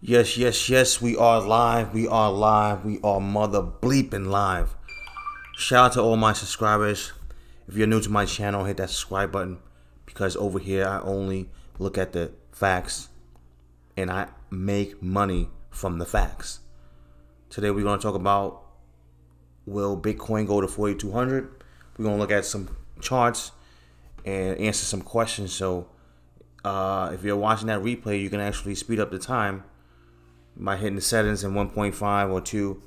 Yes, yes, yes, we are live. We are live. We are mother bleeping live. Shout out to all my subscribers. If you're new to my channel, hit that subscribe button because over here I only look at the facts and I make money from the facts. Today we're going to talk about, will Bitcoin go to 4,200? We're going to look at some charts and answer some questions. So if you're watching that replay, you can actually speed up the time by hitting the settings in 1.5 or 2.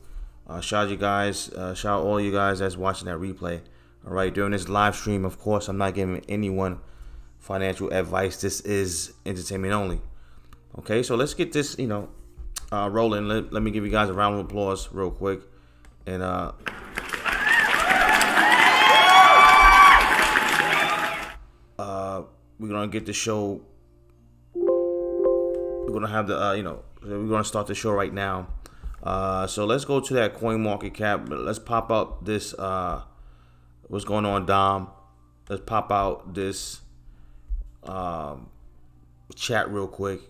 Shout out all you guys that's watching that replay. All right, during this live stream, of course, I'm not giving anyone financial advice. This is entertainment only. Okay, so let's get this, rolling. Let me give you guys a round of applause real quick, and we're gonna get the show. We're gonna have the we're gonna start the show right now. So let's go to that coin market cap. Let's pop up this what's going on, Dom. Let's pop out this chat real quick.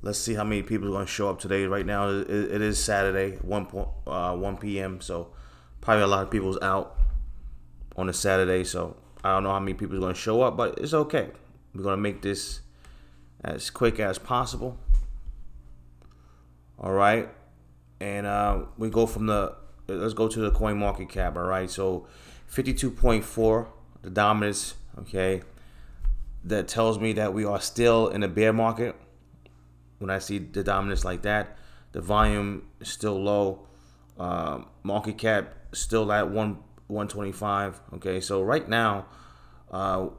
Let's see how many people are gonna show up today. Right now it is Saturday, 1 p.m. So probably a lot of people's out on a Saturday. So I don't know how many people are gonna show up, but it's okay. We're gonna make this as quick as possible. All right, and we go from let's go to the coin market cap. All right, so 52.4, the dominance. Okay, that tells me that we are still in a bear market. When I see the dominance like that, the volume is still low. Market cap still at 125. Okay, so right now,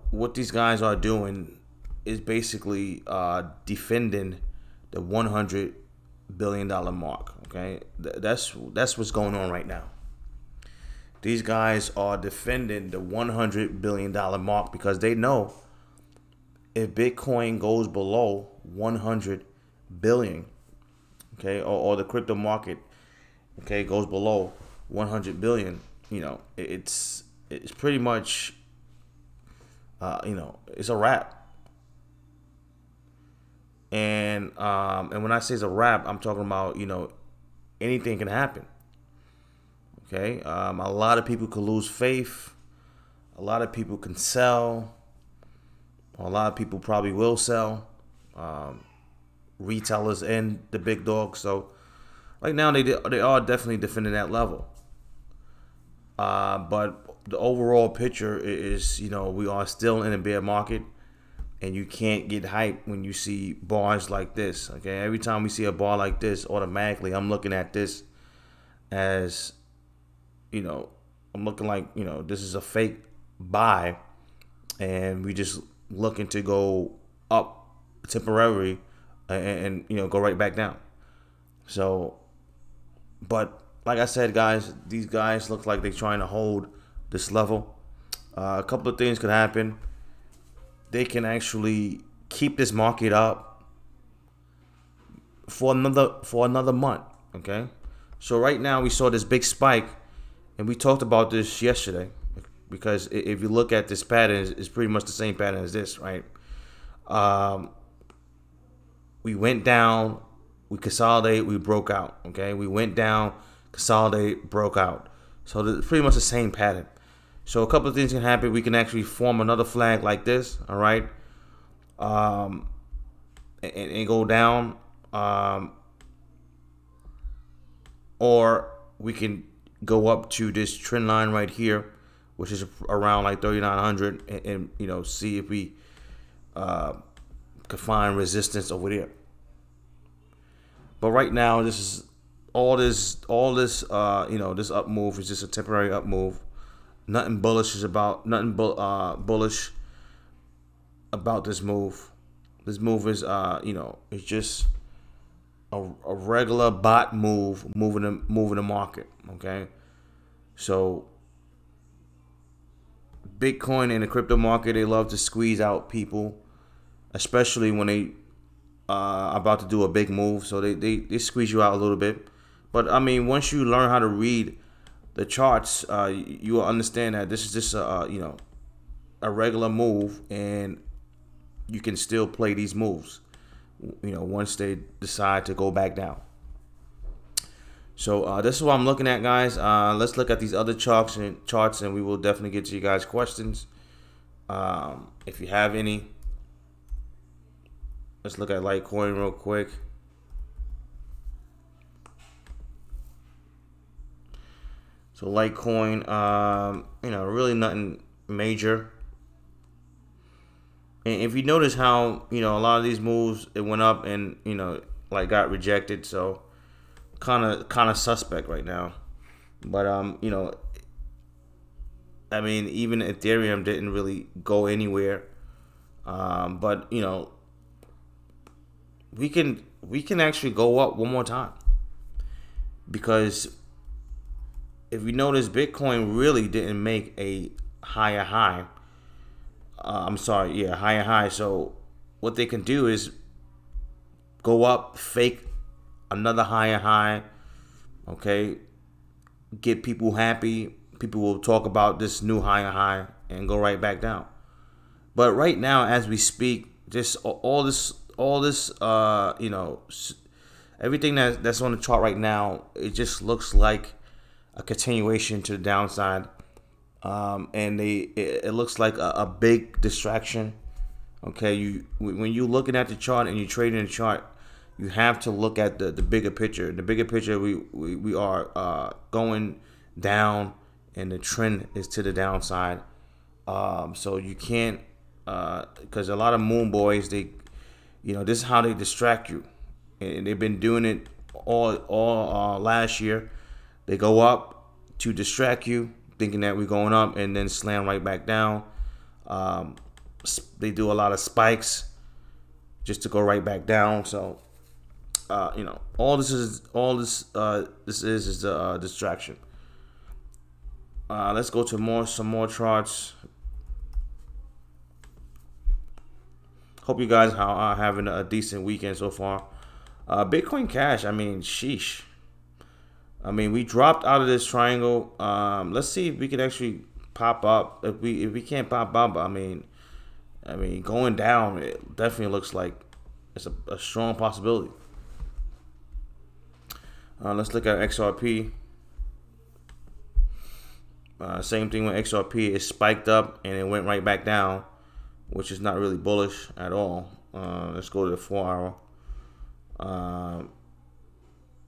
what these guys are doing is basically defending the $100 billion mark. Okay, that's what's going on right now. These guys are defending the $100 billion mark because they know if Bitcoin goes below 100 billion, okay, or the crypto market, okay, goes below 100 billion, it's pretty much, it's a wrap. And when I say it's a wrap, I'm talking about, anything can happen. Okay, a lot of people could lose faith. A lot of people can sell. A lot of people probably will sell. Retailers and the big dogs. So right now they are definitely defending that level. But the overall picture is, we are still in a bear market. And you can't get hyped when you see bars like this. Okay, every time we see a bar like this, automatically I'm looking at this as, I'm looking like, this is a fake buy, and we just looking to go up temporarily, and go right back down. So, but like I said, guys, these guys look like they're trying to hold this level. A couple of things could happen. They can actually keep this market up for another month. Okay, so right now we saw this big spike, and we talked about this yesterday, because if you look at this pattern, it's pretty much the same pattern as this, right? We went down, we consolidated, we broke out. Okay, we went down, consolidate, broke out. So it's pretty much the same pattern. So a couple of things can happen. We can actually form another flag like this, all right, and go down, or we can go up to this trend line right here, which is around like 3,900, and see if we could find resistance over there. But right now, this is this up move is just a temporary up move. Nothing bullish bullish about this move. This move is it's just a regular bot move, moving the market. Okay, so Bitcoin and the crypto market, they love to squeeze out people, especially when they about to do a big move. So they squeeze you out a little bit. But I mean, once you learn how to read the charts, you will understand that this is just a regular move, and you can still play these moves. once they decide to go back down. So this is what I'm looking at, guys. Let's look at these other charts, and we will definitely get to you guys' questions if you have any. Let's look at Litecoin real quick. So Litecoin, really nothing major. And if you notice how, a lot of these moves, it went up and, got rejected. So kind of suspect right now. But, even Ethereum didn't really go anywhere. But, we can actually go up one more time. Because if you notice, Bitcoin really didn't make a higher high. Higher high. So what they can do is go up, fake another higher high. Okay, get people happy. People will talk about this new higher high and go right back down. But right now, as we speak, just all this, everything that's on the chart right now, it just looks like a continuation to the downside, and it looks like a big distraction. Okay, when you're looking at the chart and you're trading the chart, you have to look at the bigger picture. The bigger picture, we are going down, and the trend is to the downside. So you can't, because a lot of moon boys, this is how they distract you, and they've been doing it all last year. They go up to distract you, thinking that we're going up, and then slam right back down. They do a lot of spikes just to go right back down. So, this is a distraction. Let's go to some more charts. Hope you guys are having a decent weekend so far. Bitcoin Cash, sheesh. We dropped out of this triangle. Let's see if we can actually pop up. If we can't pop up, going down, it definitely looks like it's a strong possibility. Let's look at XRP. Same thing with XRP. It spiked up and it went right back down, which is not really bullish at all. Let's go to the 4 hour.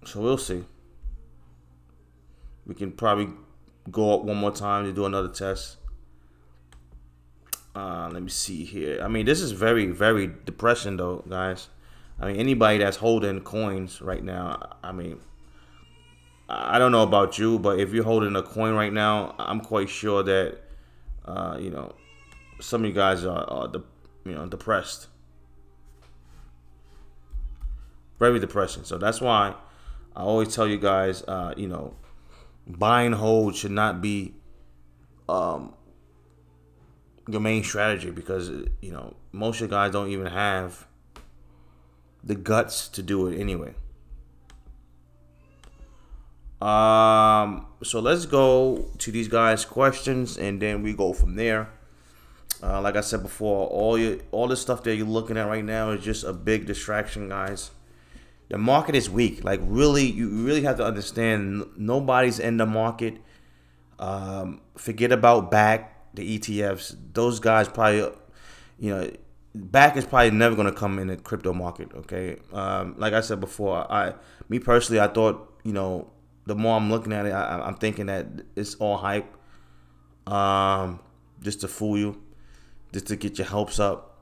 So we'll see. We can probably go up one more time to do another test. Let me see here. This is very, very depressing though, guys. Anybody that's holding coins right now, I don't know about you, but if you're holding a coin right now, I'm quite sure that, some of you guys are depressed. Very depressing. So that's why I always tell you guys, buy and hold should not be your main strategy, because most of you guys don't even have the guts to do it anyway. So let's go to these guys' questions, and then we go from there. Like I said before, all the stuff that you're looking at right now is just a big distraction, guys. The market is weak. Like, really, you really have to understand, nobody's in the market. Forget about BAC, the ETFs. Those guys probably, BAC is probably never going to come in the crypto market, okay? Like I said before, me personally, I thought, the more I'm looking at it, I'm thinking that it's all hype, just to fool you, just to get your hopes up.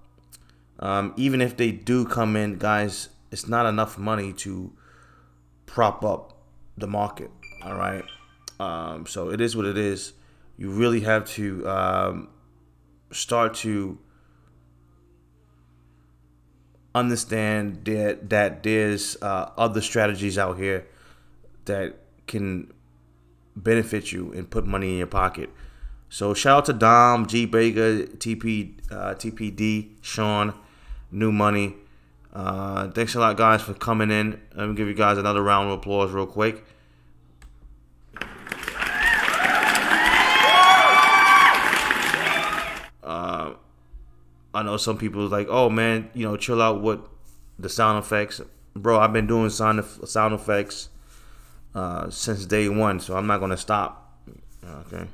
Even if they do come in, guys, it's not enough money to prop up the market, all right? So it is what it is. You really have to start to understand that there's other strategies out here that can benefit you and put money in your pocket. So shout out to Dom, G Baker, TPD, Sean, New Money. Thanks a lot, guys, for coming in. Let me give you guys another round of applause real quick. I know some people like, oh man, chill out with the sound effects, bro. I've been doing sound effects since day one, so I'm not gonna stop. Okay.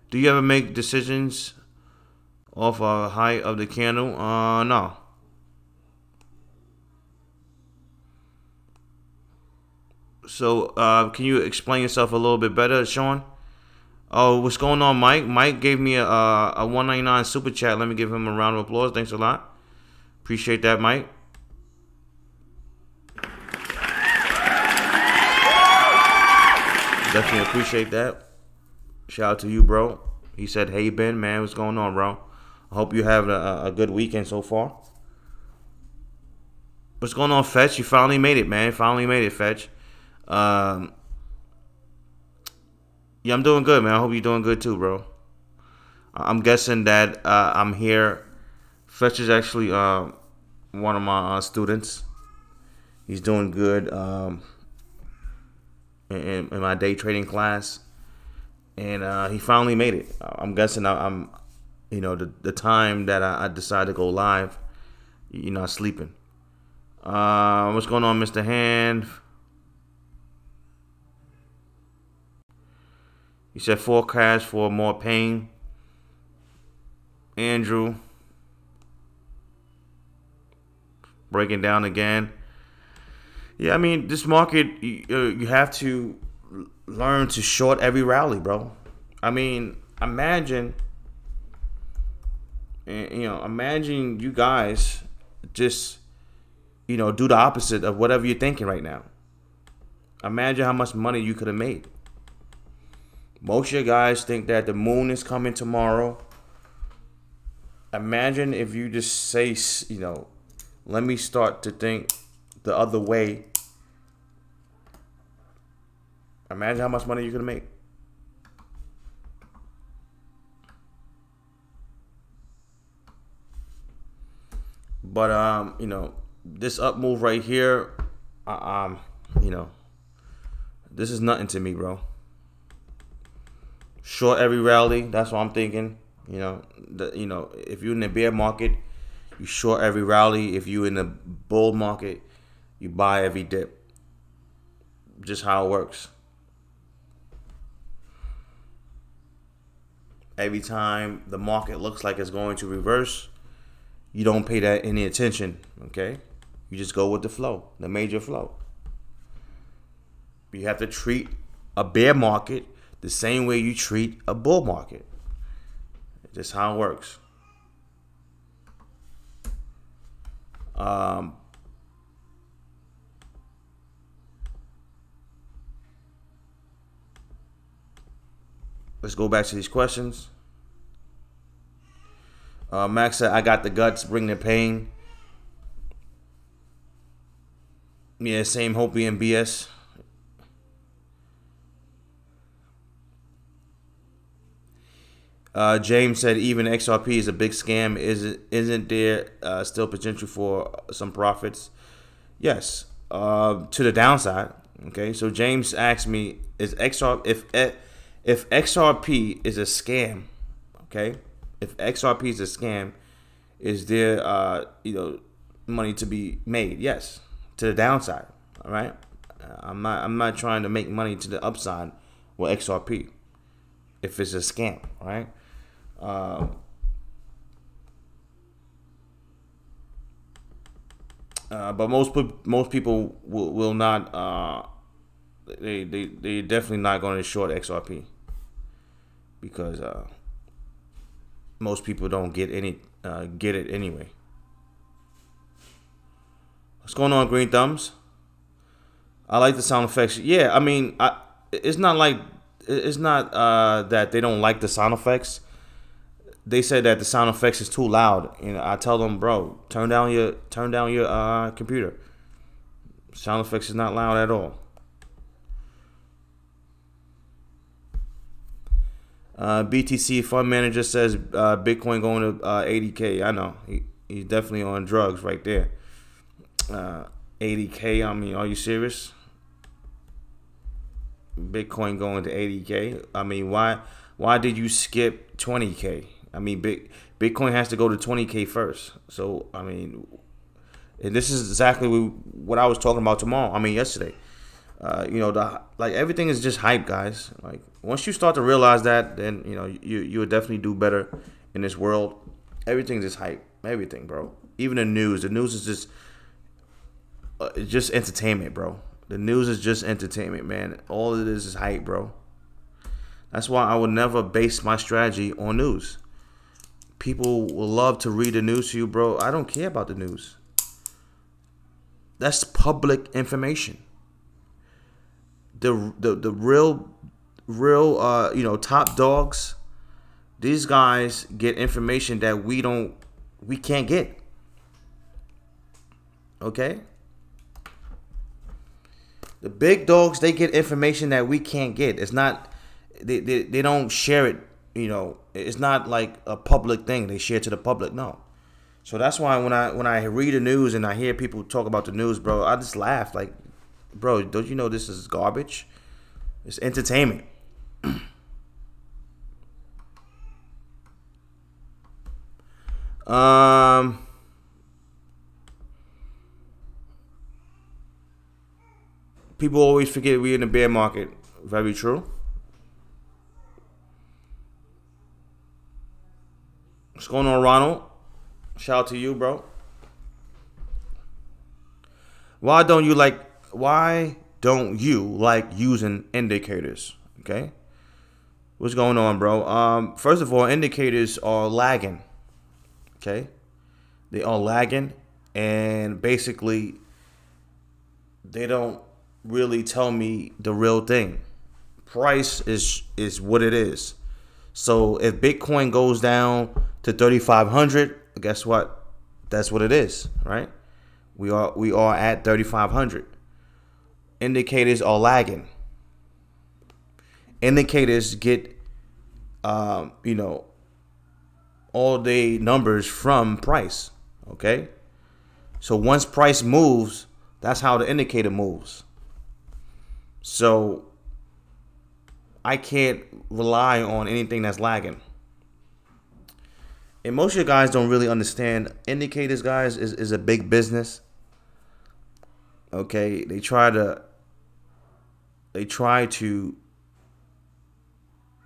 Do you ever make decisions off a height of the candle? No. So, can you explain yourself a little bit better, Sean? Oh, what's going on, Mike? Mike gave me a 199 super chat. Let me give him a round of applause. Thanks a lot. Appreciate that, Mike. Definitely appreciate that. Shout out to you, bro. He said, "Hey Ben, man, what's going on, bro? I hope you have a good weekend so far." What's going on, Fetch? You finally made it, man. Finally made it, Fetch. Yeah, I'm doing good, man. I hope you're doing good too, bro. I'm guessing that I'm here. Fetch is actually one of my students. He's doing good in my day trading class, and he finally made it. I'm guessing I'm, you know, the time that I decided to go live, you're not sleeping. What's going on, Mr. Hand? You said forecast for more pain. Andrew. Breaking down again. Yeah, I mean, this market, you have to learn to short every rally, bro. I mean, imagine you guys just, do the opposite of whatever you're thinking right now. Imagine how much money you could have made. Most of you guys think that the moon is coming tomorrow. Imagine if you just say, let me start to think the other way. Imagine how much money you could have made. But this up move right here, this is nothing to me, bro. Short every rally. That's what I'm thinking. If you're in the bear market, you short every rally. If you're in the bull market, you buy every dip. Just how it works. Every time the market looks like it's going to reverse, you don't pay that any attention, okay? You just go with the flow, the major flow. You have to treat a bear market the same way you treat a bull market. Just how it works. Let's go back to these questions. Max said, I got the guts, bring the pain. Yeah, same Hopi and BS. James said, even XRP is a big scam. Isn't there still potential for some profits? Yes, to the downside. Okay, so James asked me, is if XRP is a scam, okay? If XRP is a scam, is there money to be made? Yes, to the downside. All right, I'm not trying to make money to the upside with XRP. If it's a scam, all right. But most people will not. They definitely not going to short XRP because most people don't get it anyway. What's going on, Green Thumbs? I like the sound effects. Yeah, I mean, it's not that they don't like the sound effects. They said that the sound effects is too loud, and I tell them, bro, turn down your computer. Sound effects is not loud at all. BTC fund manager says Bitcoin going to 80K. I know he's definitely on drugs right there. 80K. I mean, are you serious? Bitcoin going to 80K. I mean, why did you skip 20K? I mean, Bitcoin has to go to 20K first. So I mean, and this is exactly what I was talking about yesterday. You know, like everything is just hype, guys. Like once you start to realize that, then you know you would definitely do better in this world. Everything's just hype. Everything, bro. Even the news. The news is just entertainment, bro. The news is just entertainment, man. All it is hype, bro. That's why I would never base my strategy on news. People will love to read the news to you, bro. I don't care about the news. That's public information. The real you know, top dogs, these guys get information that we can't get. Okay? The big dogs, they get information that we can't get. It's not they don't share it, you know. It's not like a public thing they share to the public. No. So that's why when I read the news and I hear people talk about the news, bro, I just laugh. Like, bro, don't you know this is garbage? It's entertainment. People always forget we're in a bear market. Very true. What's going on, Ronald? Shout out to you, bro. Why don't you like using indicators? Okay. What's going on, bro? First of all, indicators are lagging. Okay. They are lagging, and basically they don't really tell me the real thing. Price is what it is. So if Bitcoin goes down to 3,500, guess what? That's what it is, right? We are at 3,500. Indicators are lagging. Indicators get you know, all day numbers from price. Okay? So once price moves, that's how the indicator moves. So I can't rely on anything that's lagging. And most of you guys don't really understand indicators, guys, is a big business. Okay, they try to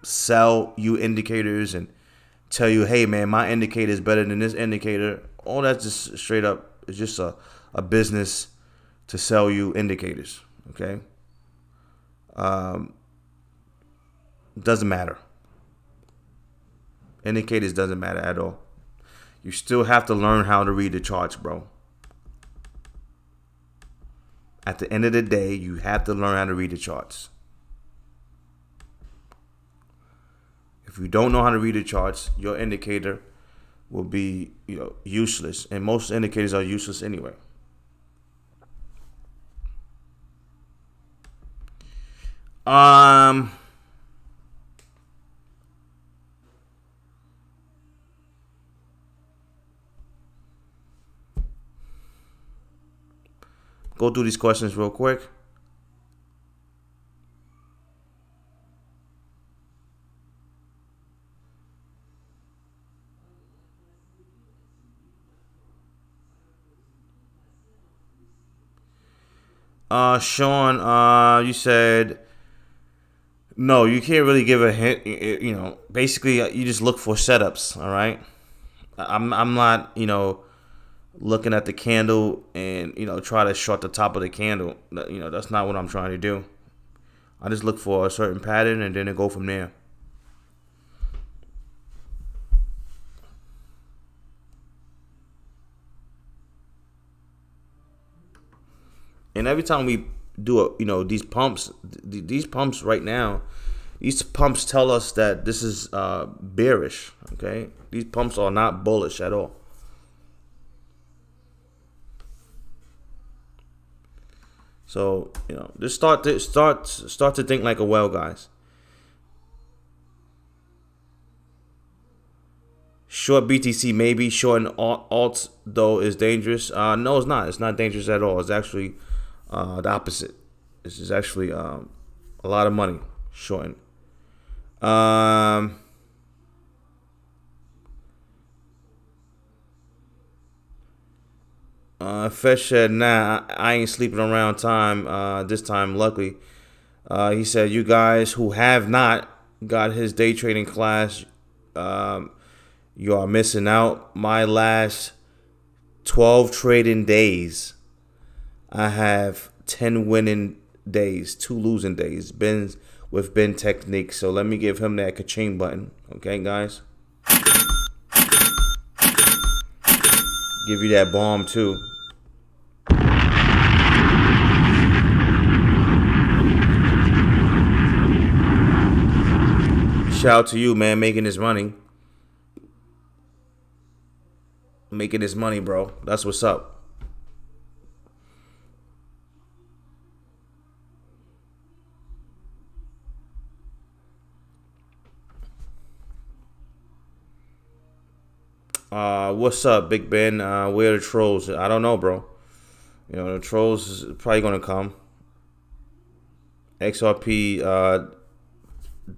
sell you indicators and tell you, hey man, my indicator is better than this indicator. All that's just straight up, it's just a business to sell you indicators. Okay. Doesn't matter. Indicators doesn't matter at all. You still have to learn how to read the charts, bro. At the end of the day, you have to learn how to read the charts. If you don't know how to read the charts, your indicator will be, you know, useless. And most indicators are useless anyway. Go through these questions real quick. Sean, you said no, you can't really give a hint. You know, basically, you just look for setups. All right, I'm not, you know, looking at the candle and, you know, try to short the top of the candle. You know, that's not what I'm trying to do. I just look for a certain pattern and then I go from there. And every time we do you know, these pumps right now, these pumps tell us that this is bearish. Okay, these pumps are not bullish at all. So, you know, just start to think like a whale, guys. Short BTC maybe, short an alt though is dangerous. No, it's not. It's not dangerous at all. It's actually the opposite. This is actually A lot of money shorting. Fesh said, nah, I ain't sleeping around time this time, luckily. He said, you guys who have not got his day trading class, you are missing out. My last 12 trading days, I have 10 winning days, 2 losing days. Ben with Ben technique. So let me give him that ka-ching button. Okay, guys. Give you that bomb too. Shout out to you, man, making this money. Making this money, bro. That's what's up. What's up, Big Ben? Where are the trolls? I don't know, bro. You know, the trolls is probably gonna come. XRP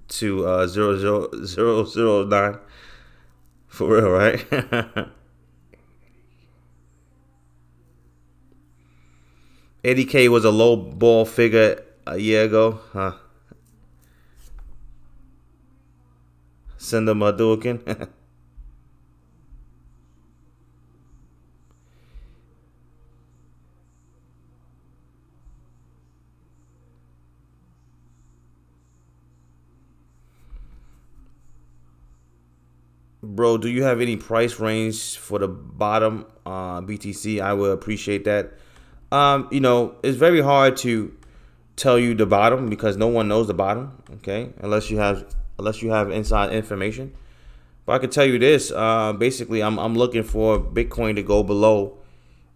to 00009. For real, right? $80K was a low ball figure a year ago, huh? Send them a Hadouken. Bro, do you have any price range for the bottom BTC? I would appreciate that. You know, it's very hard to tell you the bottom because no one knows the bottom, okay? Unless you have inside information. But I can tell you this, basically I'm looking for Bitcoin to go below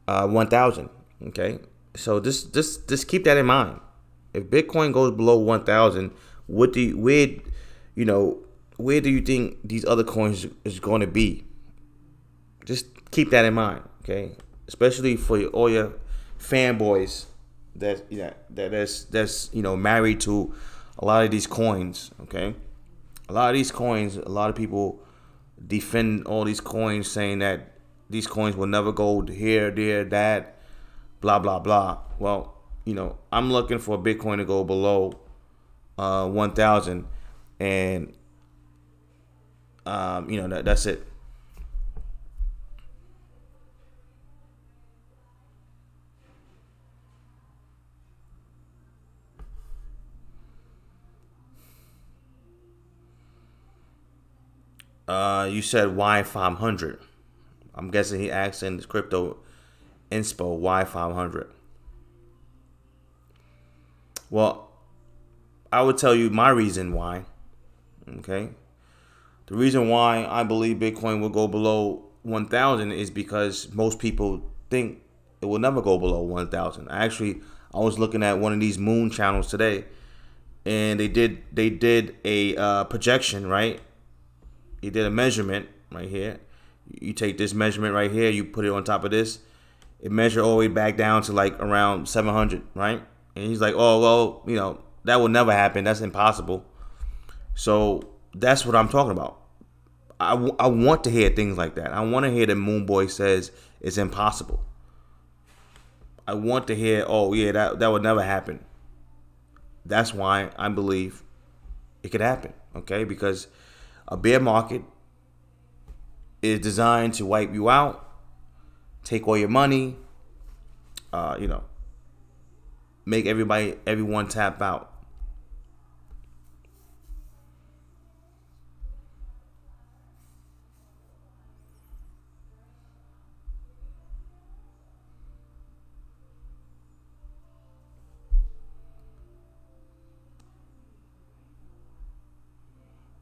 1,000, okay? So just keep that in mind. If Bitcoin goes below 1,000, where do you think these other coins is going to be? Just keep that in mind, okay? Especially for all your fanboys that's married to a lot of these coins, okay? A lot of these coins, a lot of people defend all these coins, saying that these coins will never go here, there, that, blah, blah, blah. Well, I'm looking for Bitcoin to go below 1,000, and that's it. You said Y500. I'm guessing he asked in this crypto inspo Y500. Well, I would tell you my reason why. Okay. The reason why I believe Bitcoin will go below 1,000 is because most people think it will never go below 1,000. I was looking at one of these moon channels today, and they did a projection, right? He did a measurement right here. You take this measurement right here, you put it on top of this, it measured all the way back down to like around 700, right? And he's like, oh, well, that will never happen. That's impossible. So that's what I'm talking about. I want to hear things like that. I want to hear that Moon Boy says it's impossible. I want to hear, oh, yeah, that would never happen. That's why I believe it could happen, okay? Because a bear market is designed to wipe you out, take all your money, make everyone tap out.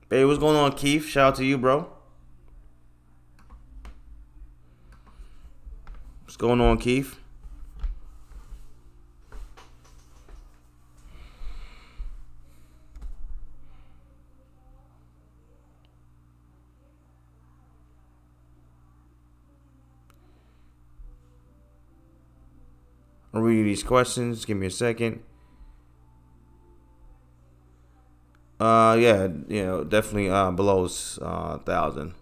Hey, what's going on, Keith? Shout out to you, bro. What's going on, Keith? I'll read you these questions. Give me a second. Yeah, definitely below 1,000.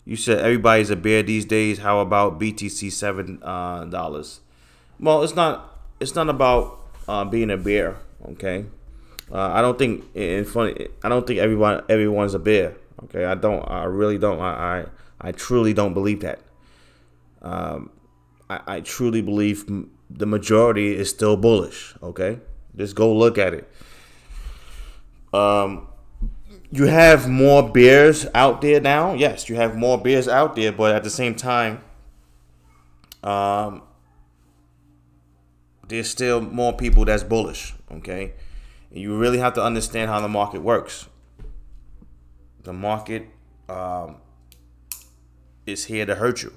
You said everybody's a bear these days. How about BTC $7? Well, it's not about being a bear. Okay, I don't think in funny. I don't think everyone's a bear. Okay, I don't. I really don't. I truly don't believe that. I truly believe the majority is still bullish. Okay, just go look at it. You have more bears out there now. Yes, you have more bears out there, but at the same time, there's still more people that's bullish. Okay, and you really have to understand how the market works. The market is here to hurt you.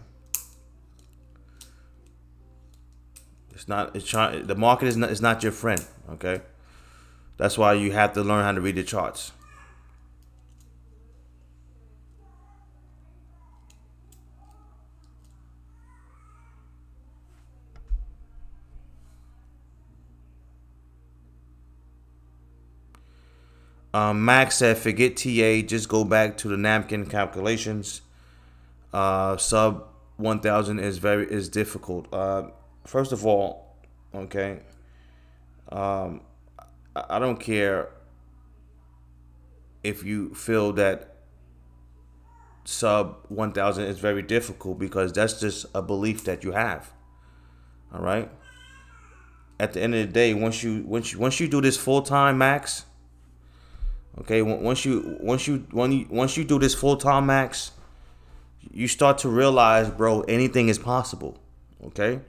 It's not. It's trying. The market is not. It's not your friend. Okay, that's why you have to learn how to read the charts. Max said, forget TA, just go back to the napkin calculations. Sub 1,000 is difficult. First of all, okay, I don't care if you feel that sub 1,000 is very difficult, because that's just a belief that you have. All right. At the end of the day, once you do this full time, Max. Okay, once you do this full time, Max, you start to realize, bro, anything is possible. Okay,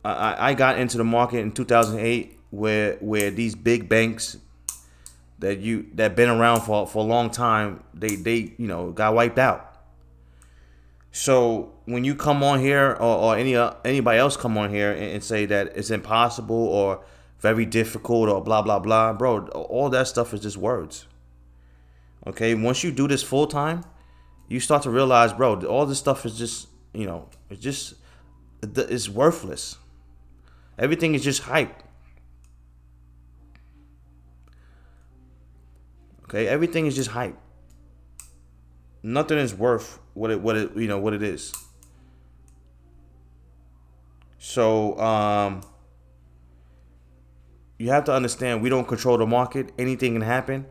I got into the market in 2008, where these big banks that been around for a long time, they got wiped out. So when you come on here, or anybody else come on here and say that it's impossible or very difficult or blah blah blah, bro, all that stuff is just words. Okay, once you do this full time, you start to realize, bro, all this stuff is just, it's worthless. Everything is just hype. Okay, everything is just hype. Nothing is worth what it is. So you have to understand, we don't control the market. Anything can happen.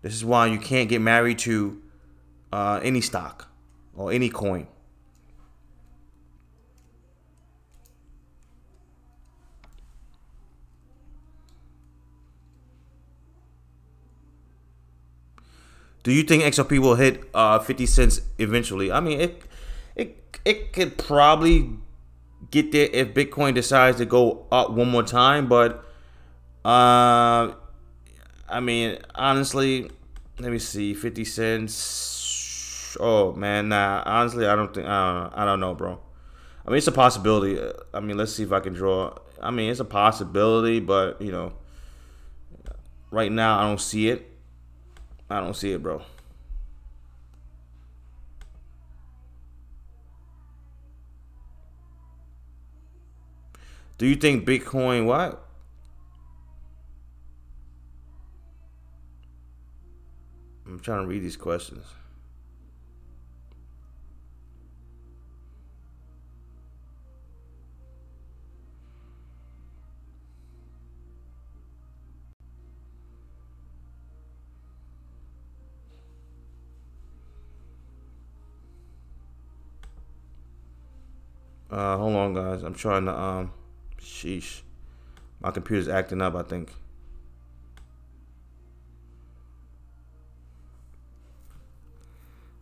This is why you can't get married to any stock or any coin. Do you think XRP will hit 50 cents eventually? I mean, it could probably get there if Bitcoin decides to go up one more time, but I mean, honestly, let me see, 50 cents. Oh man, nah. Honestly, I don't think. I don't know, bro. I mean, it's a possibility. I mean, let's see if I can draw. I mean, it's a possibility, but right now I don't see it. I don't see it, bro. Do you think Bitcoin what? I'm trying to read these questions. Hold on, guys. I'm trying to sheesh. My computer's acting up, I think.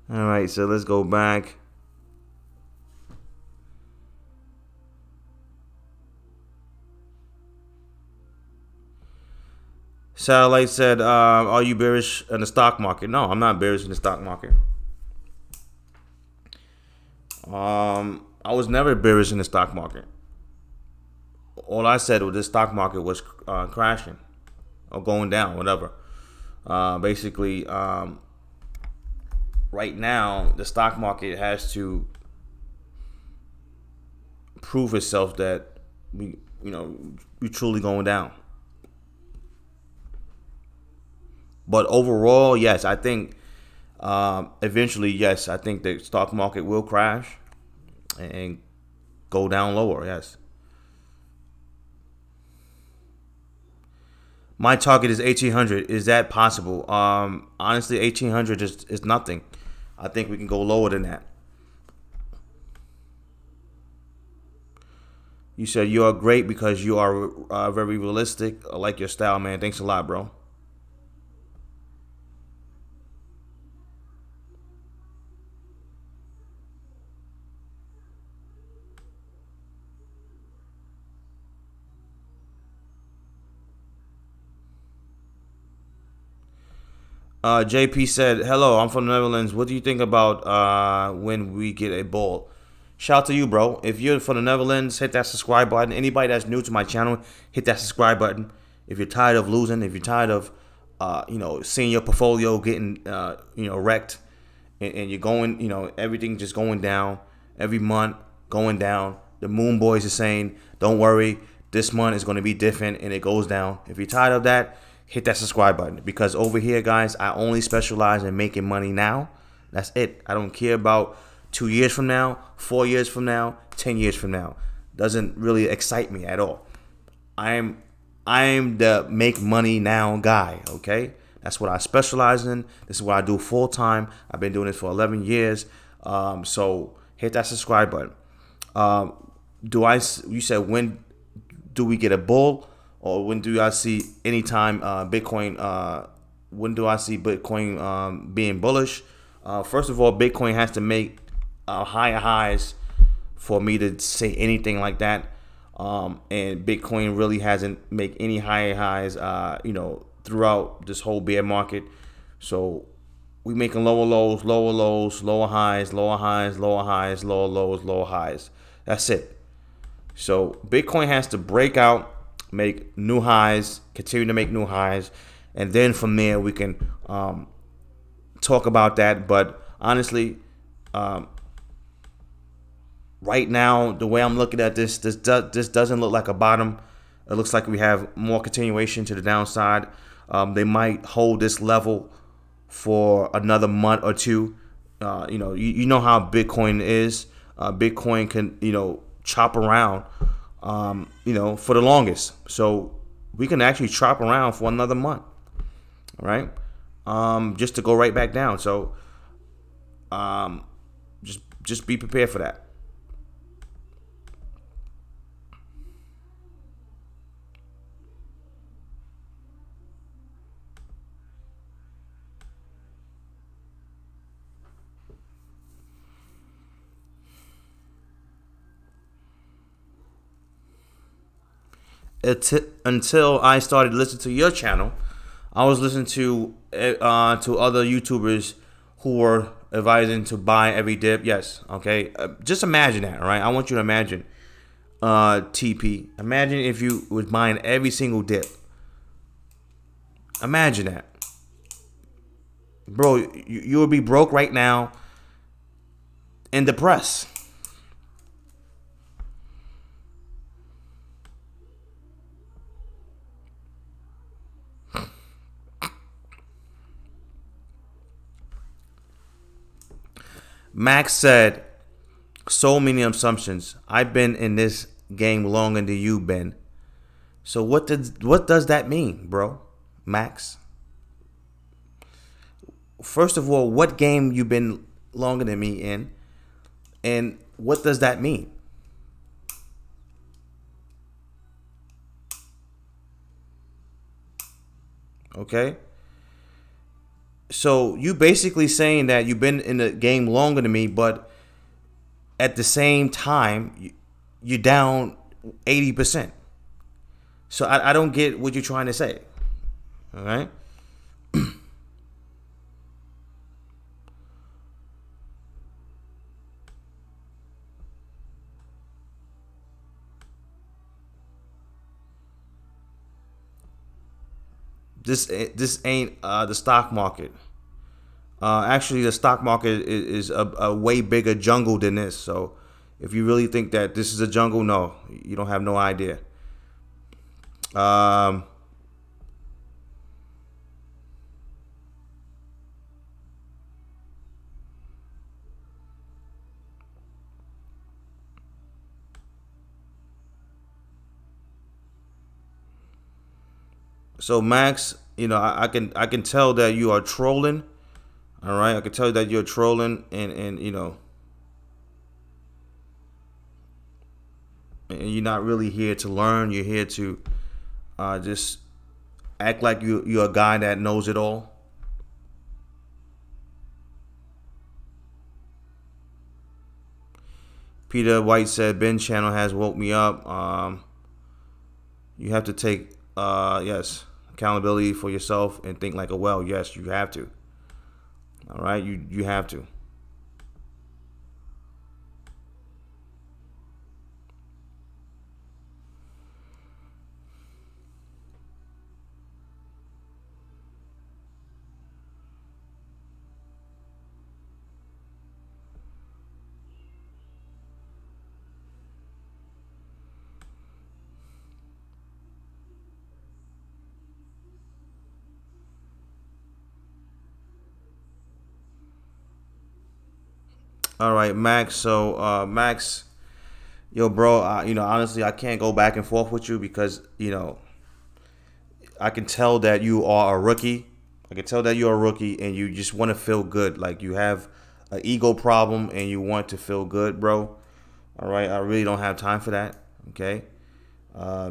All right, so let's go back. Satellite said, are you bearish in the stock market? No, I'm not bearish in the stock market. I was never bearish in the stock market. All I said was the stock market was crashing or going down, whatever. Basically, right now the stock market has to prove itself that we truly going down. But overall, yes, I think eventually, yes, I think the stock market will crash and go down lower. Yes. My target is 1,800. Is that possible? Honestly, 1,800 is nothing. I think we can go lower than that. You said you are great because you are very realistic. I like your style, man. Thanks a lot, bro. JP said, hello, I'm from the Netherlands. What do you think about when we get a bull? Shout out to you, bro. If you're from the Netherlands, hit that subscribe button. Anybody that's new to my channel, hit that subscribe button. If you're tired of losing, if you're tired of, seeing your portfolio getting, wrecked, and you're going, everything just going down every month, going down. The Moon Boys are saying, don't worry, this month is going to be different, and it goes down. If you're tired of that, hit that subscribe button, because over here, guys, I only specialize in making money now. That's it. I don't care about 2 years from now, 4 years from now, 10 years from now. Doesn't really excite me at all. I'm the make money now guy, okay? That's what I specialize in. This is what I do full time. I've been doing this for 11 years. So hit that subscribe button. You said, when do we get a bull? Or when do I see anytime Bitcoin? When do I see Bitcoin being bullish? First of all, Bitcoin has to make higher highs for me to say anything like that. And Bitcoin really hasn't made any higher highs, throughout this whole bear market. So we making lower lows, lower lows, lower highs, lower highs, lower highs, lower lows, lower highs. That's it. So Bitcoin has to break out, make new highs, continue to make new highs, and then from there we can talk about that. But honestly, right now, the way I'm looking at this doesn't look like a bottom. It looks like we have more continuation to the downside. They might hold this level for another month or two. You know how Bitcoin is. Bitcoin can chop around for the longest. So we can actually chop around for another month, right? Just to go right back down. So just be prepared for that. Until I started listening to your channel, I was listening to other YouTubers who were advising to buy every dip. Yes, okay. Just imagine that, right? I want you to imagine, TP. Imagine if you was buying every single dip. Imagine that, bro. You would be broke right now and depressed. Max said, so many assumptions. I've been in this game longer than you've been. So what does that mean, bro? Max? First of all, what game you been longer than me in? And what does that mean? Okay? So you basically saying that you've been in the game longer than me, but at the same time, you're down 80%. So I don't get what you're trying to say. All right. This ain't the stock market. Actually, the stock market is a way bigger jungle than this. So If you really think that this is a jungle, no, you don't have no idea. So Max, you know, I can tell that you are trolling. All right, I can tell that you're trolling, and you know, and you're not really here to learn. You're here to just act like you're a guy that knows it all. Peter White said, Ben channel has woke me up. You have to take yes, accountability for yourself and think like a well. Yes, you have to. All right, you have to. All right, Max. So, Max, yo, bro, you know, honestly, I can't go back and forth with you because, you know, I can tell that you are a rookie. I can tell that you're a rookie and you just want to feel good. Like you have an ego problem and you want to feel good, bro. All right, I really don't have time for that. Okay,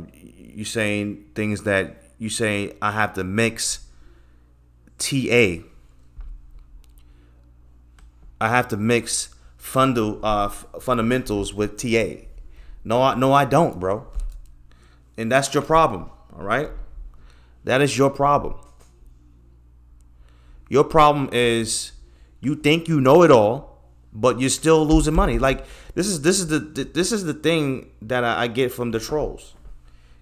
you saying things that you saying I have to mix TA. I have to mix fundamentals with TA. No, I don't, bro. And that's your problem. All right, that is your problem. Your problem is you think you know it all, but you're still losing money. Like this is the thing that I get from the trolls.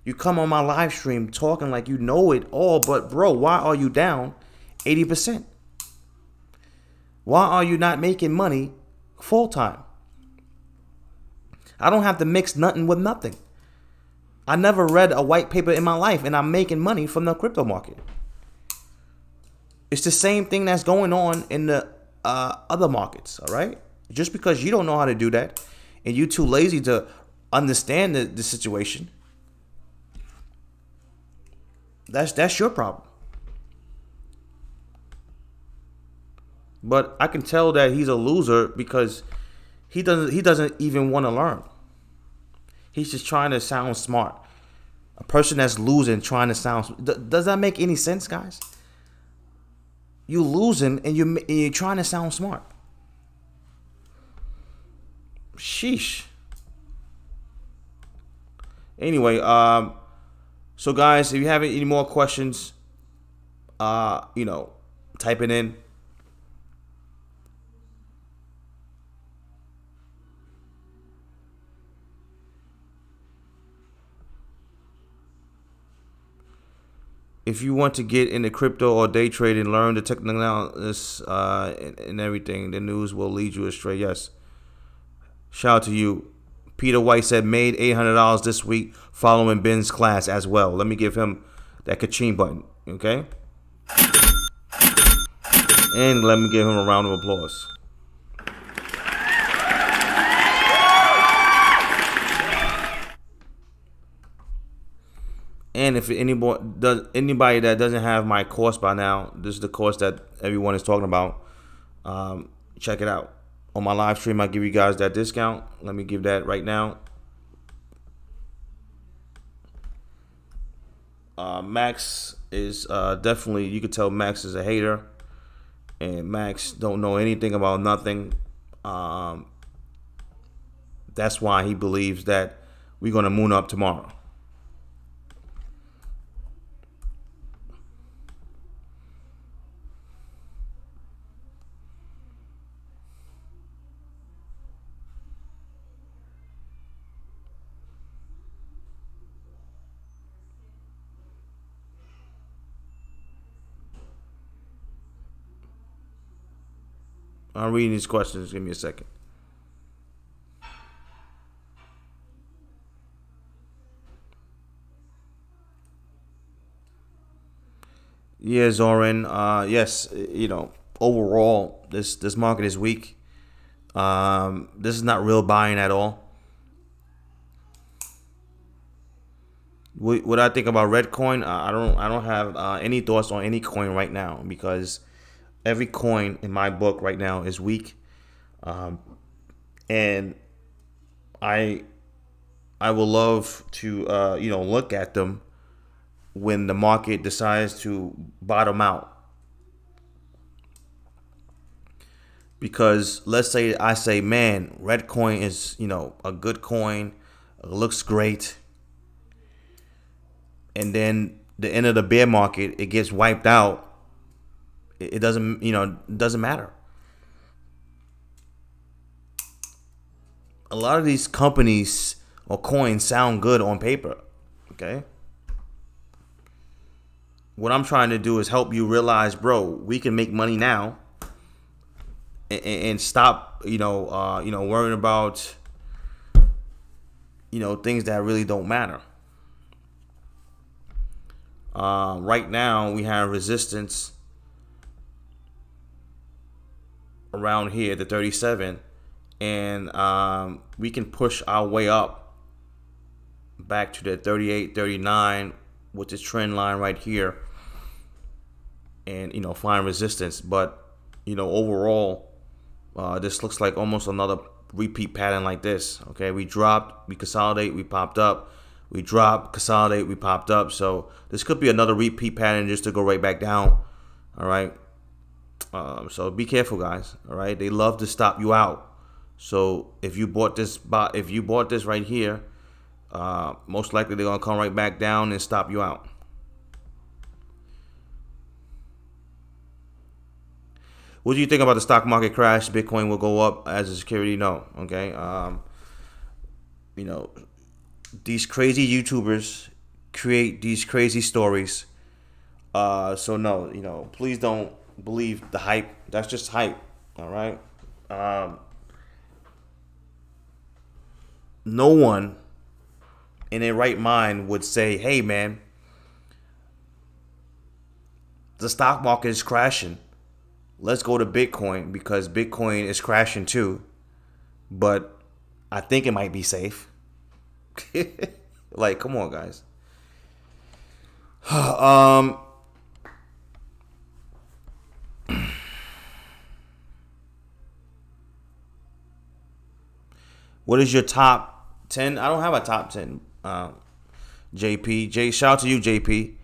You come on my live stream talking like you know it all, but bro, why are you down 80%? Why are you not making money full time? I don't have to mix nothing with nothing. I never read a white paper in my life, and I'm making money from the crypto market. It's the same thing that's going on in the other markets, all right? Just because you don't know how to do that and you're too lazy to understand the situation, that's your problem. But I can tell that he's a loser because he doesn't even want to learn. He's just trying to sound smart. A person that's losing trying to sound. Does that make any sense, guys? You losing and you're trying to sound smart. Sheesh. Anyway, so guys, if you have any more questions, you know, type it in. If you want to get into crypto or day trading, learn the technical analysis and everything, the news will lead you astray. Yes. Shout out to you. Peter White said made $800 this week following Ben's class as well. Let me give him that ka-ching button, okay? And let me give him a round of applause. And if anybody that doesn't have my course by now, this is the course that everyone is talking about. Check it out. On my live stream, I give you guys that discount. Let me give that right now. Max is definitely, you could tell Max is a hater. And Max don't know anything about nothing. That's why he believes that we're going to moon up tomorrow. I'm reading these questions. Give me a second. Yeah, Zoran. Yes, overall, this market is weak. This is not real buying at all. What I think about Redcoin, I don't have any thoughts on any coin right now, because every coin in my book right now is weak, and I I will love to look at them when the market decides to bottom out. Because let's say I say, man, Redcoin is a good coin, it looks great, and then the end of the bear market, it gets wiped out. It doesn't matter. A lot of these companies or coins sound good on paper. Okay. What I'm trying to do is help you realize, bro, we can make money now, and stop, worrying about, things that really don't matter. Right now we have resistance around here, the 37, and we can push our way up back to the 38, 39 with this trend line right here, and find resistance. But overall, this looks like almost another repeat pattern like this. Okay, we dropped, we consolidate, we popped up, we dropped, consolidate, we popped up. So this could be another repeat pattern just to go right back down. All right. So be careful, guys. All right, they love to stop you out. So if you bought this right here, most likely they're gonna come right back down and stop you out. What do you think about the stock market crash? Bitcoin will go up as a security? No. Okay. These crazy YouTubers create these crazy stories. So no, please don't believe the hype. That's just hype. All right. No one in their right mind would say, hey man, the stock market is crashing, let's go to Bitcoin, because Bitcoin is crashing too, but I think it might be safe. Like, come on, guys. What is your top 10? I don't have a top 10. JP. Shout out to you, JP.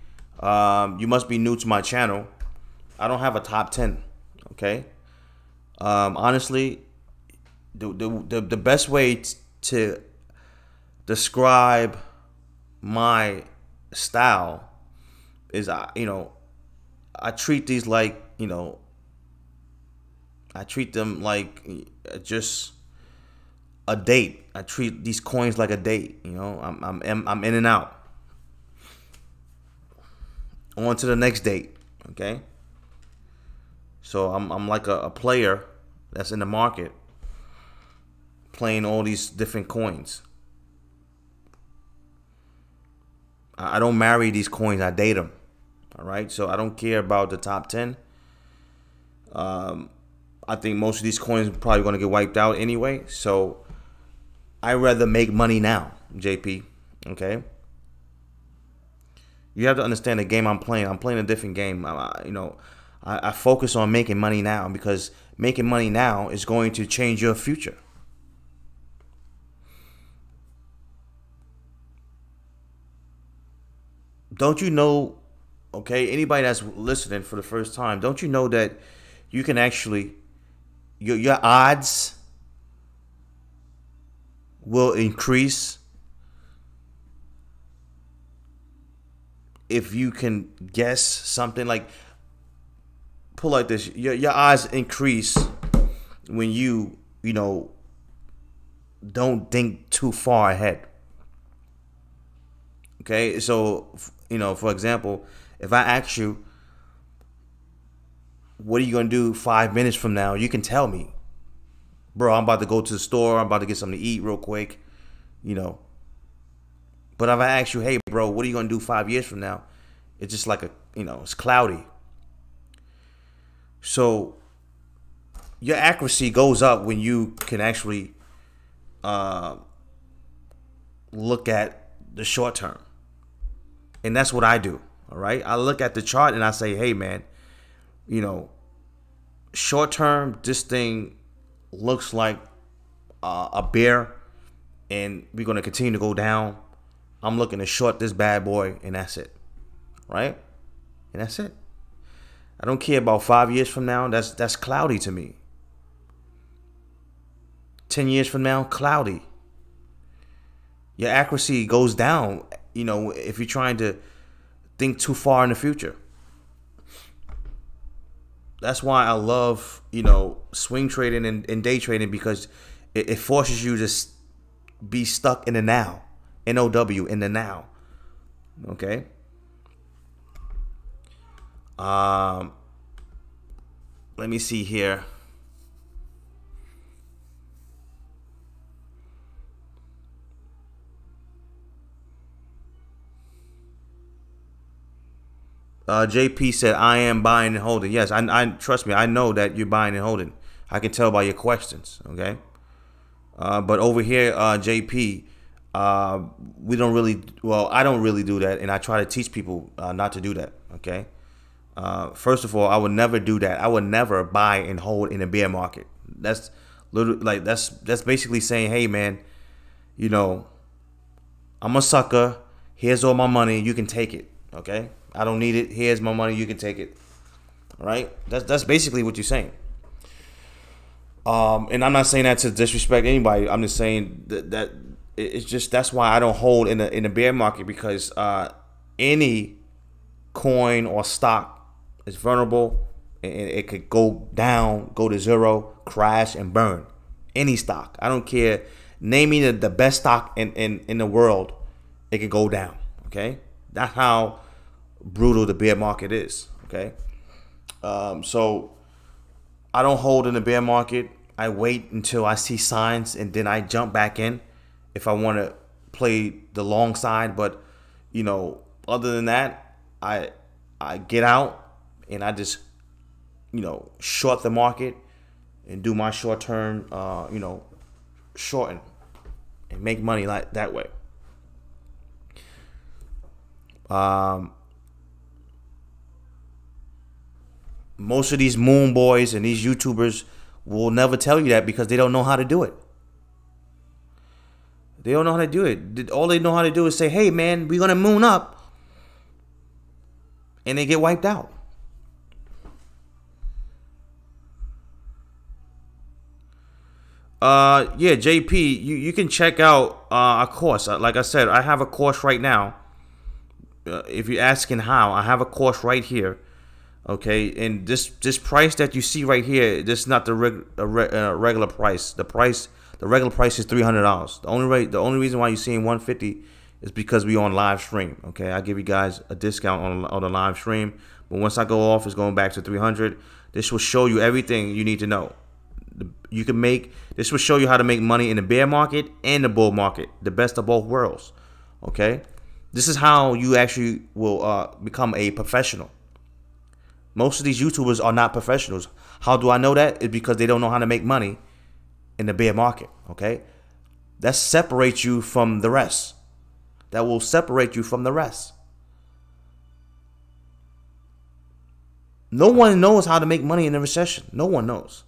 You must be new to my channel. I don't have a top 10. Okay. Honestly, the best way to describe my style is, I treat these like, I treat them like just a date. I treat these coins like a date. I'm in and out. On to the next date. Okay. So I'm like a player that's in the market, playing all these different coins. I don't marry these coins, I date them. All right. So I don't care about the top 10. I think most of these coins are probably going to get wiped out anyway. So I'd rather make money now, JP. Okay. You have to understand the game I'm playing. I'm playing a different game. I focus on making money now, because making money now is going to change your future. Don't you know, okay, anybody that's listening for the first time, don't you know that you can actually, your odds will increase if you can guess something? Like, pull like this, your odds increase when you don't think too far ahead. Okay, so for example, if I ask you, what are you gonna do 5 minutes from now, you can tell me, bro, I'm about to go to the store, I'm about to get something to eat real quick. But if I ask you, hey bro, what are you gonna do 5 years from now, it's just like it's cloudy. So your accuracy goes up when you can actually look at the short term. And that's what I do. All right. I look at the chart and I say, hey, man, short term, this thing looks like a bear and we're going to continue to go down. I'm looking to short this bad boy and that's it. Right. And that's it. I don't care about 5 years from now. That's cloudy to me. 10 years from now, cloudy. Your accuracy goes down, if you're trying to think too far in the future. That's why I love, swing trading and day trading, because it forces you to be stuck in the now. N-O-W, in the now. Okay? Let me see here. JP said, I am buying and holding. Yes, I trust me. I know that you're buying and holding. I can tell by your questions. Okay. But over here, JP, we don't really, I don't really do that. And I try to teach people not to do that. Okay. First of all, I would never do that. I would never buy and hold in a bear market. That's literally like, that's basically saying, hey man, I'm a sucker. Here's all my money. You can take it. Okay. I don't need it. Here's my money. You can take it. All right. That's basically what you're saying. And I'm not saying that to disrespect anybody. I'm just saying that it's just, that's why I don't hold in a bear market, because any coin or stock is vulnerable, and it could go down, go to zero, crash, and burn. Any stock. I don't care. Name me the best stock in the world. It could go down. Okay. That's how brutal the bear market is. Okay. So I don't hold in the bear market. I wait until I see signs and then I jump back in if I want to play the long side. But other than that, I get out and I just short the market and do my short term shorten and make money like that way. Most of these moon boys and these YouTubers will never tell you that, because they don't know how to do it. They don't know how to do it. All they know how to do is say, hey man, we're going to moon up. And they get wiped out. Yeah, JP, you can check out a course. Like I said, I have a course right now. If you're asking how, I have a course right here. Okay, and this price that you see right here, this is not the regular price. The regular price is $300. The only reason why you're seeing $150 is because we on live stream. Okay, I give you guys a discount on the live stream, but once I go off, it's going back to $300. This will show you everything you need to know. This will show you how to make money in the bear market and the bull market, the best of both worlds. Okay, this is how you actually will become a professional. Most of these YouTubers are not professionals. How do I know that? It's because they don't know how to make money in the bear market. Okay, that separates you from the rest. That will separate you from the rest. No one knows how to make money in a recession. No one knows,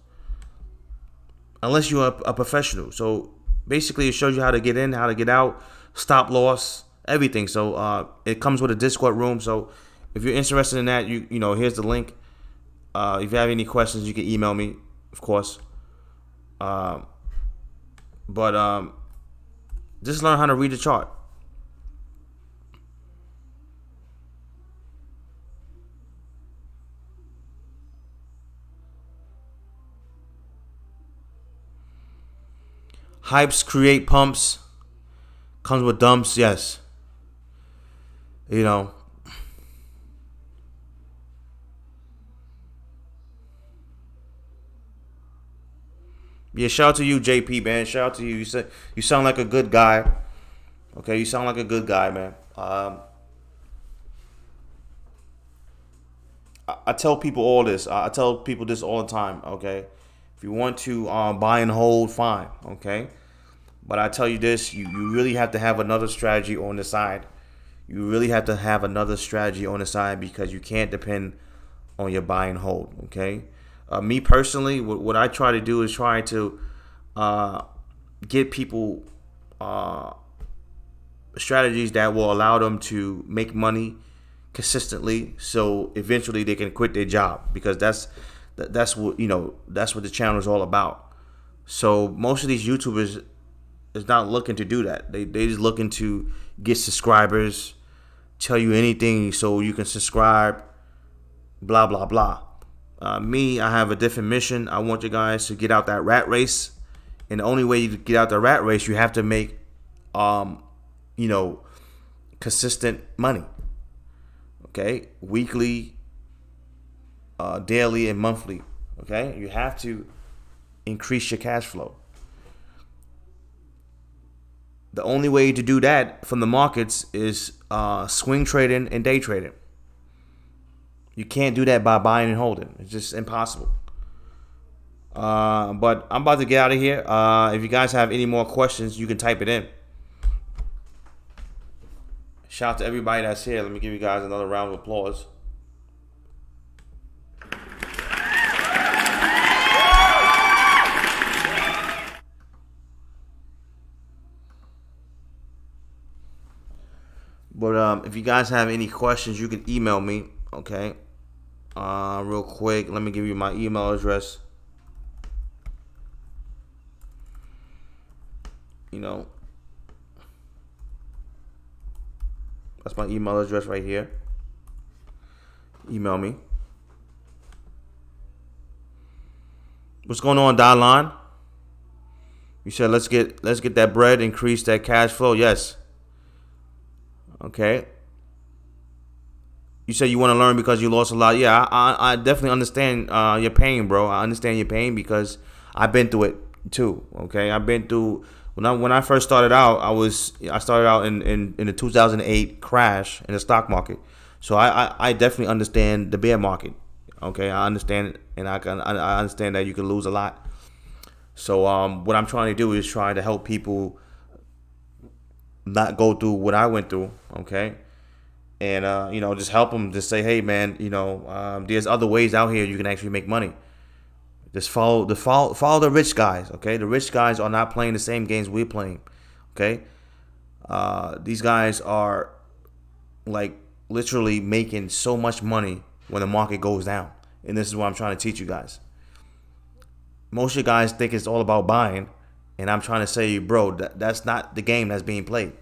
unless you're a professional. So basically, it shows you how to get in, how to get out, stop loss, everything. So it comes with a Discord room. So if you're interested in that, you know, here's the link. If you have any questions, you can email me, of course. But just learn how to read the chart. Hypes create pumps. Comes with dumps, yes. You know. Yeah, shout out to you, JP, man. Shout out to you. You sound like a good guy. Okay, you sound like a good guy, man. I tell people all this. I tell people this all the time. Okay, if you want to buy and hold, fine. Okay, but I tell you this: you really have to have another strategy on the side. You really have to have another strategy on the side because you can't depend on your buy and hold. Okay, me personally, what I try to do is try to get people strategies that will allow them to make money consistently, so eventually they can quit their job, because that's what that's what the channel is all about. So most of these YouTubers is not looking to do that. They just looking to get subscribers, tell you anything so you can subscribe, blah blah blah. Me, I have a different mission. I want you guys to get out that rat race, and the only way you get out the rat race, you have to make consistent money. Okay, weekly, daily, and monthly. Okay, you have to increase your cash flow. The only way to do that from the markets is swing trading and day trading. You can't do that by buying and holding. It's just impossible. But I'm about to get out of here. If you guys have any more questions, you can type it in. Shout out to everybody that's here. Let me give you guys another round of applause. But if you guys have any questions, you can email me. Okay. Real quick, let me give you my email address. That's my email address right here. Email me. What's going on, Dylan? You said let's get that bread, increase that cash flow. Yes. Okay. You said you want to learn because you lost a lot. Yeah, I definitely understand your pain, bro. I understand your pain because I've been through it too. Okay, I've been through. When I first started out, I started out in the 2008 crash in the stock market. So I definitely understand the bear market. Okay, I understand it, and I understand that you can lose a lot. So what I'm trying to do is try to help people not go through what I went through. Okay, and just help them. Just say, hey man, there's other ways out here you can actually make money. Just follow the rich guys. Okay, the rich guys are not playing the same games we're playing. Okay, these guys are like literally making so much money when the market goes down, and this is what I'm trying to teach you guys. Most of you guys think it's all about buying, and I'm trying to say, bro, that's not the game that's being played.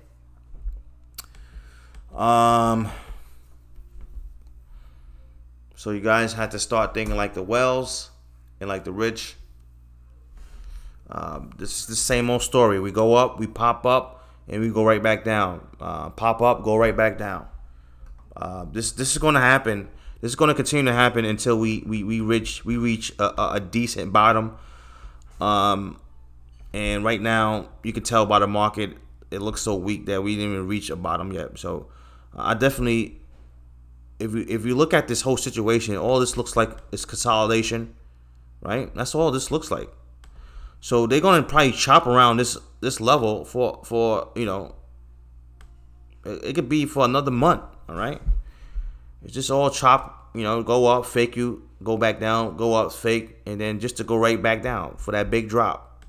So you guys have to start thinking like the Wells and like the rich. This is the same old story. We go up, we pop up, and we go right back down. Pop up, go right back down. This is going to happen. This is going to continue to happen until we reach a decent bottom. And right now, you can tell by the market, it looks so weak that we didn't even reach a bottom yet. So I definitely, if you look at this whole situation, all this looks like is consolidation, right? That's all this looks like. So they're going to probably chop around this level for it could be for another month, all right? It's just all chop, go up, fake you, go back down, go up, fake, and then just to go right back down for that big drop.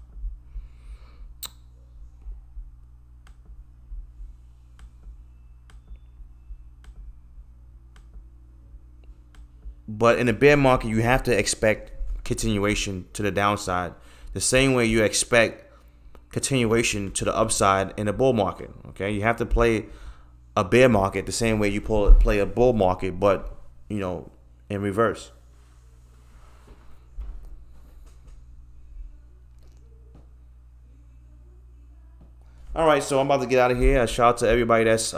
But in the bear market, you have to expect continuation to the downside, the same way you expect continuation to the upside in a bull market. Okay, you have to play a bear market the same way you play a bull market, but in reverse. All right, so I'm about to get out of here. A shout out to everybody that's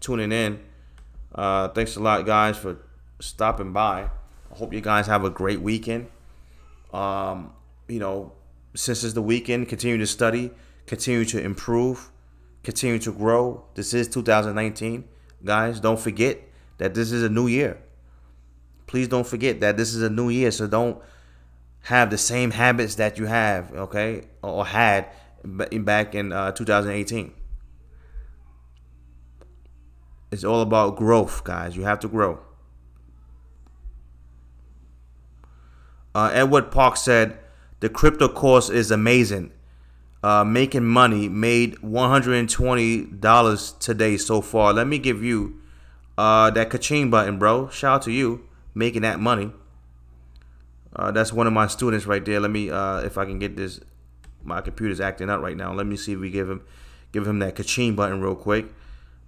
tuning in. Thanks a lot, guys, for stopping by. I hope you guys have a great weekend. Since it's the weekend, continue to study, continue to improve, continue to grow. This is 2019. Guys, don't forget that this is a new year. please don't forget that this is a new year, so don't have the same habits that you have, okay, or had back in 2018. It's all about growth, guys. You have to grow. Edward Park said, the crypto course is amazing. Making money, made $120 today so far. Let me give you that ka-ching button, bro. Shout out to you making that money. That's one of my students right there. Let me, if I can get this, my computer's acting up right now. Let me see if we give him that ka-ching button real quick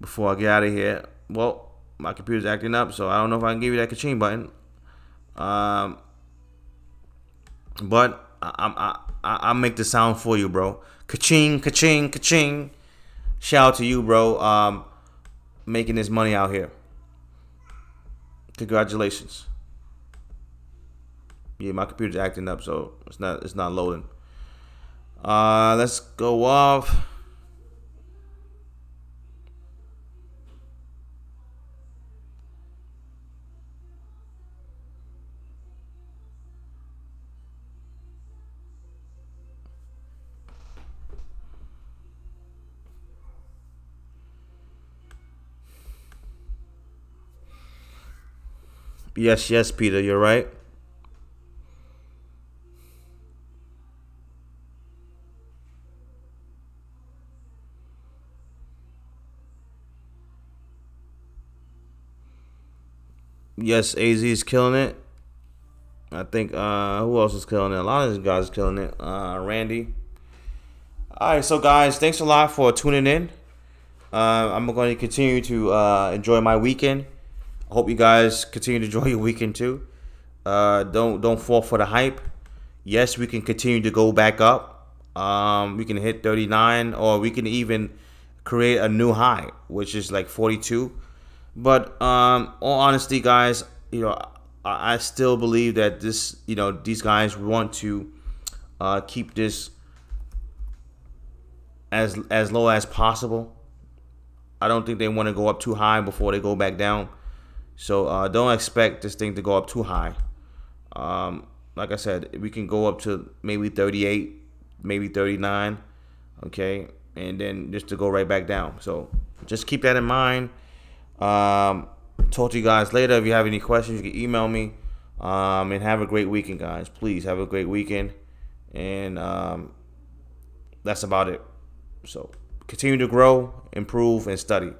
before I get out of here. Well, my computer's acting up, so I don't know if I can give you that ka-ching button. But I'll make the sound for you, bro. Ka-ching, ka-ching, ka-ching. Shout out to you, bro. Making this money out here. Congratulations. Yeah, my computer's acting up, so it's not loading. Let's go off. Yes, Peter, you're right. Yes, AZ is killing it. I think who else is killing it? A lot of these guys are killing it. Randy. Alright, so guys, thanks a lot for tuning in. I'm going to continue to enjoy my weekend. I hope you guys continue to enjoy your weekend too. Don't fall for the hype. Yes, we can continue to go back up. We can hit 39, or we can even create a new high, which is like 42. But all honesty, guys, I still believe that this, these guys want to keep this as low as possible. I don't think they want to go up too high before they go back down. So don't expect this thing to go up too high. Like I said, we can go up to maybe 38, maybe 39, okay, and then just to go right back down. So just keep that in mind. Talk to you guys later. If you have any questions, you can email me. And have a great weekend, guys. Please have a great weekend. And that's about it. So continue to grow, improve, and study.